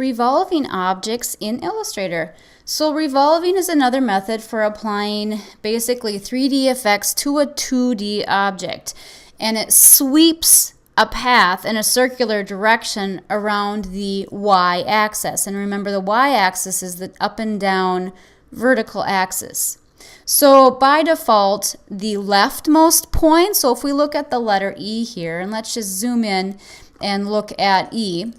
Revolving objects in Illustrator. So revolving is another method for applying basically 3D effects to a 2D object. And it sweeps a path in a circular direction around the y-axis. And remember, the y-axis is the up and down vertical axis. So by default, the leftmost point, so if we look at the letter E here, and let's just zoom in and look at E,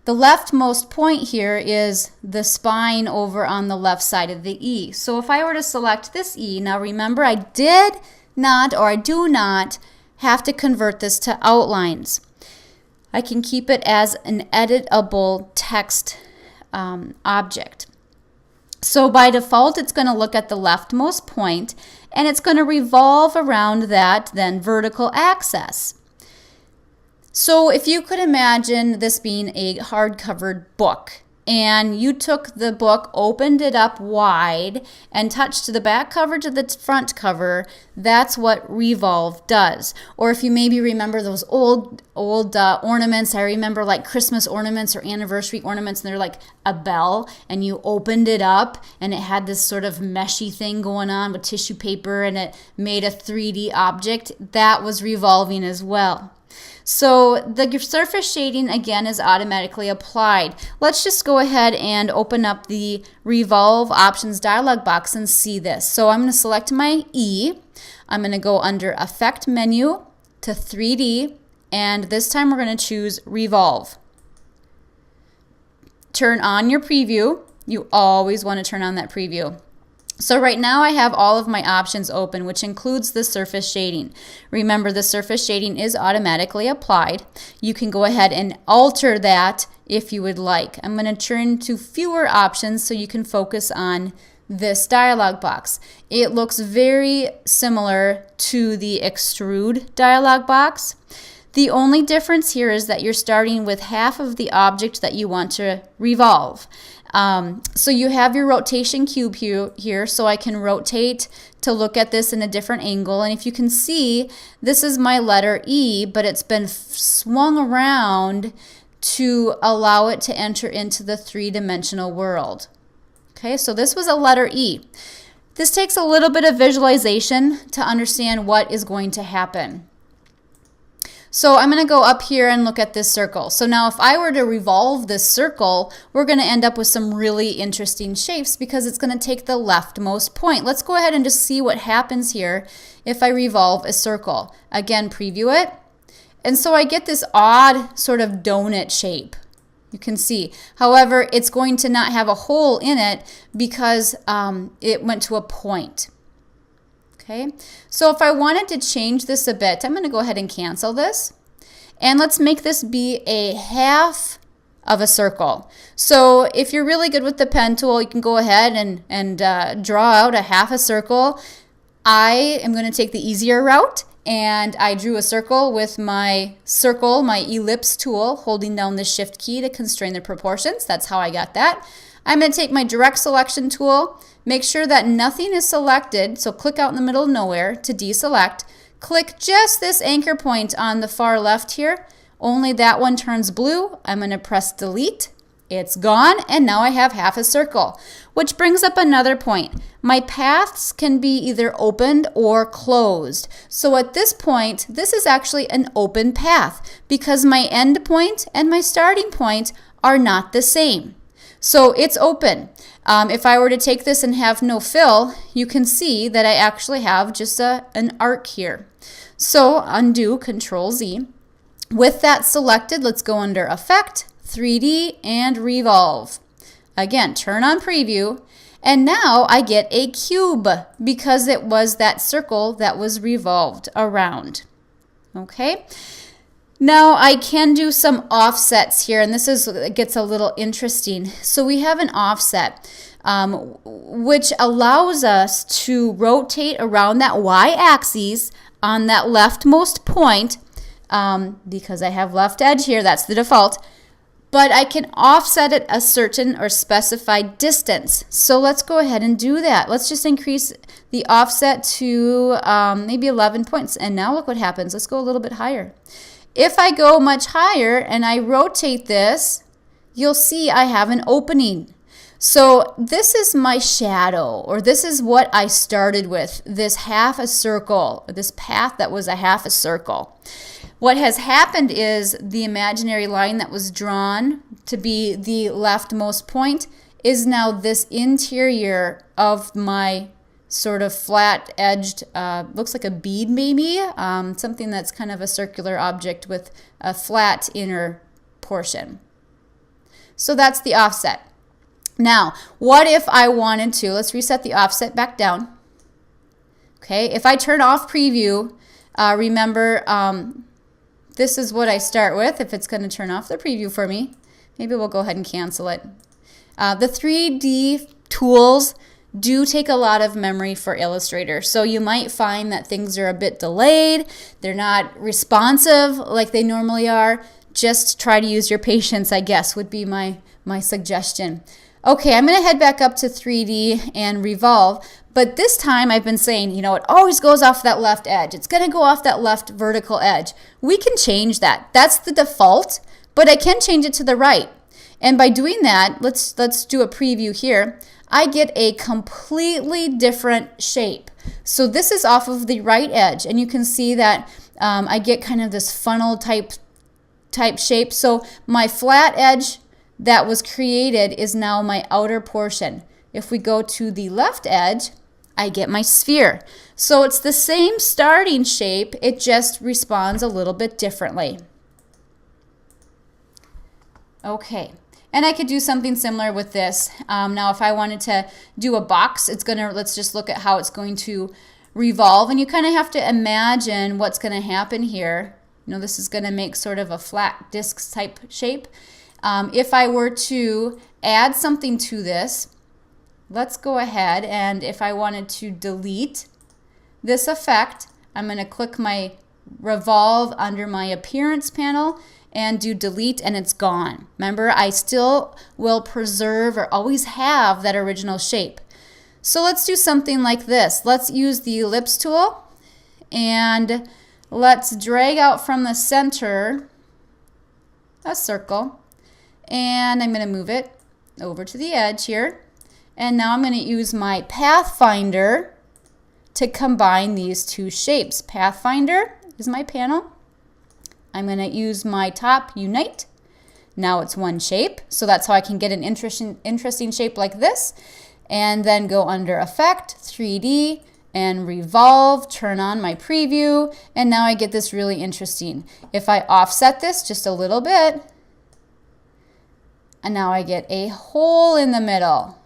the leftmost point here is the spine over on the left side of the E. So if I were to select this E, now remember I did not, or I do not, have to convert this to outlines. I can keep it as an editable text object. So by default, it's going to look at the leftmost point, and it's going to revolve around that then vertical axis. So if you could imagine this being a hardcover book, and you took the book, opened it up wide, and touched the back cover to the front cover, that's what Revolve does. Or if you maybe remember those old ornaments, I remember like Christmas ornaments or anniversary ornaments, and they're like a bell, and you opened it up, and it had this sort of meshy thing going on with tissue paper, and it made a 3D object. That was revolving as well. So the surface shading, again, is automatically applied. Let's just go ahead and open up the Revolve Options dialog box and see this. So I'm going to select my E. I'm going to go under Effect Menu to 3D, and this time we're going to choose Revolve. Turn on your preview. You always want to turn on that preview. So right now I have all of my options open, which includes the surface shading. Remember, the surface shading is automatically applied. You can go ahead and alter that if you would like. I'm going to turn to fewer options so you can focus on this dialog box. It looks very similar to the extrude dialog box. The only difference here is that you're starting with half of the object that you want to revolve. So you have your rotation cube here, so I can rotate to look at this in a different angle. And if you can see, this is my letter E, but it's been swung around to allow it to enter into the three-dimensional world. Okay, so this was a letter E. This takes a little bit of visualization to understand what is going to happen. So I'm going to go up here and look at this circle. So now if I were to revolve this circle, we're going to end up with some really interesting shapes because it's going to take the leftmost point. Let's go ahead and just see what happens here if I revolve a circle. Again, preview it. And so I get this odd sort of donut shape. You can see. However, it's going to not have a hole in it because it went to a point. Okay, so if I wanted to change this a bit, I'm going to go ahead and cancel this. And let's make this be a half of a circle. So if you're really good with the pen tool, you can go ahead and draw out a half a circle. I am going to take the easier route, and I drew a circle with my Ellipse Tool, holding down the Shift key to constrain the proportions. That's how I got that. I'm going to take my direct selection tool, make sure that nothing is selected, so click out in the middle of nowhere to deselect. Click just this anchor point on the far left here. Only that one turns blue. I'm going to press delete. It's gone, and now I have half a circle, which brings up another point. My paths can be either opened or closed. So at this point, this is actually an open path because my end point and my starting point are not the same. So it's open. If I were to take this and have no fill, you can see that I actually have just an arc here. So undo, Control Z. With that selected, let's go under Effect, 3D, and Revolve. Again, turn on Preview, and now I get a cube because it was that circle that was revolved around. Okay. Now I can do some offsets here, and it gets a little interesting. So we have an offset, which allows us to rotate around that y-axis on that leftmost point, because I have left edge here, that's the default, but I can offset it a certain or specified distance. So let's go ahead and do that. Let's just increase the offset to maybe 11 points, and now look what happens. Let's go a little bit higher. If I go much higher and I rotate this you'll see I have an opening. So this is my shadow, or this is what I started with, this half a circle, this path that was a half a circle. What has happened is the imaginary line that was drawn to be the leftmost point is now this interior of my sort of flat-edged, looks like a bead maybe, something that's kind of a circular object with a flat inner portion. So that's the offset. Now, what if I wanted to, let's reset the offset back down. Okay, if I turn off preview, remember this is what I start with if it's going to turn off the preview for me. Maybe we'll go ahead and cancel it. The 3D tools do take a lot of memory for Illustrator. So you might find that things are a bit delayed. They're not responsive like they normally are. Just try to use your patience, I guess, would be my suggestion. Okay, I'm going to head back up to 3D and Revolve, but this time I've been saying, you know, it always goes off that left edge. It's going to go off that left vertical edge. We can change that. That's the default, but I can change it to the right. And by doing that, let's do a preview here. I get a completely different shape. So this is off of the right edge, and you can see that I get kind of this funnel type shape. So my flat edge that was created is now my outer portion. If we go to the left edge, I get my sphere. So it's the same starting shape, it just responds a little bit differently. Okay, and I could do something similar with this. Now if I wanted to do a box, let's just look at how it's going to revolve, and you kind of have to imagine what's going to happen here. You know, this is going to make sort of a flat disc type shape. If I were to add something to this, let's go ahead, and if I wanted to delete this effect, I'm going to click my Revolve under my Appearance panel and do delete, and it's gone. Remember, I still will preserve or always have that original shape. So let's do something like this. Let's use the Ellipse Tool, and let's drag out from the center a circle. And I'm going to move it over to the edge here. And now I'm going to use my Pathfinder to combine these two shapes. Pathfinder is my panel. I'm going to use my top Unite. Now it's one shape. So that's how I can get an interesting shape like this. And then go under Effect, 3D, and Revolve, turn on my preview. And now I get this really interesting. If I offset this just a little bit, and now I get a hole in the middle.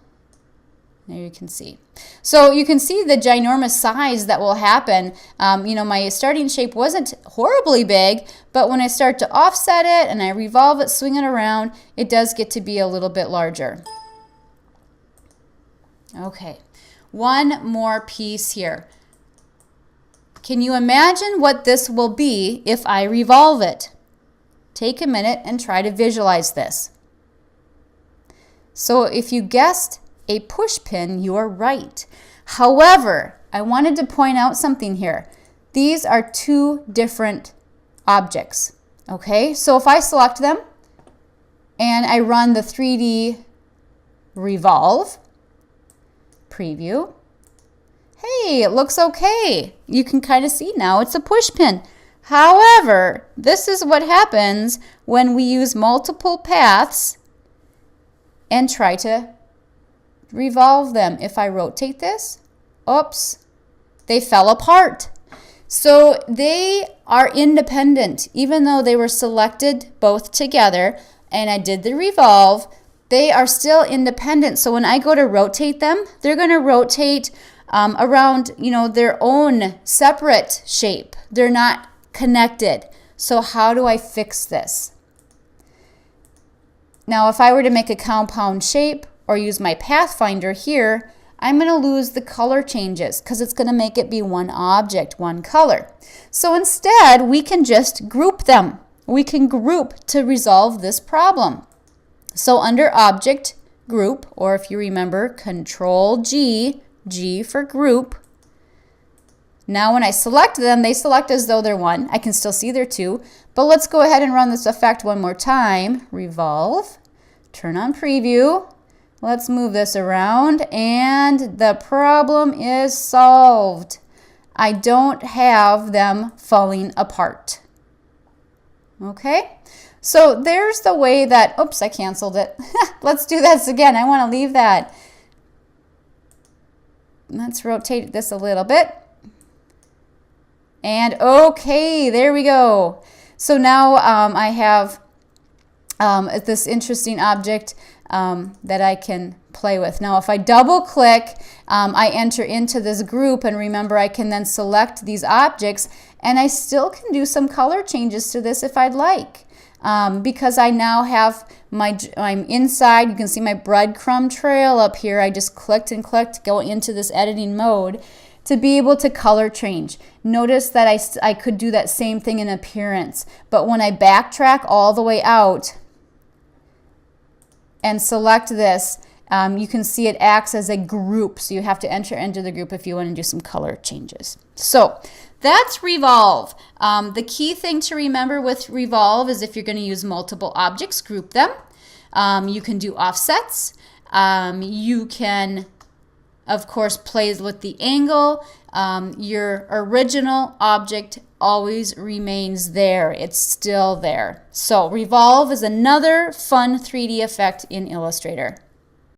There you can see. So you can see the ginormous size that will happen. You know, my starting shape wasn't horribly big, but when I start to offset it and I revolve it, swing it around, it does get to be a little bit larger. Okay, one more piece here. Can you imagine what this will be if I revolve it? Take a minute and try to visualize this. So if you guessed a push pin, you are right. However, I wanted to point out something here. These are two different objects. Okay, so if I select them and I run the 3D Revolve preview, hey, it looks okay. You can kind of see now it's a push pin. However, this is what happens when we use multiple paths and try to revolve them. If I rotate this, oops, they fell apart. So they are independent. Even though they were selected both together and I did the revolve, they are still independent. So when I go to rotate them, they're going to rotate around, you know, their own separate shape. They're not connected. So how do I fix this? Now, if I were to make a compound shape or use my Pathfinder here, I'm going to lose the color changes because it's going to make it be one object, one color. So instead, we can just group them. We can group to resolve this problem. So under Object, Group, or if you remember, Control G, G for Group. Now when I select them, they select as though they're one. I can still see they're two. But let's go ahead and run this effect one more time. Revolve. Turn on preview. Let's move this around, and the problem is solved. I don't have them falling apart. Okay, so there's the way that, oops, I canceled it. Let's do this again. I want to leave that. Let's rotate this a little bit. And okay, there we go. So now I have this interesting object that I can play with. Now if I double click, I enter into this group, and remember I can then select these objects, and I still can do some color changes to this if I'd like. Because I now have I'm inside. You can see my breadcrumb trail up here. I just clicked and clicked, go into this editing mode to be able to color change. Notice that I could do that same thing in appearance, but when I backtrack all the way out and select this, you can see it acts as a group, so you have to enter into the group if you want to do some color changes. So that's Revolve. The key thing to remember with Revolve is if you're going to use multiple objects, group them. You can do offsets. You can, of course, play with the angle. Your original object always remains there. It's still there. So Revolve is another fun 3D effect in Illustrator.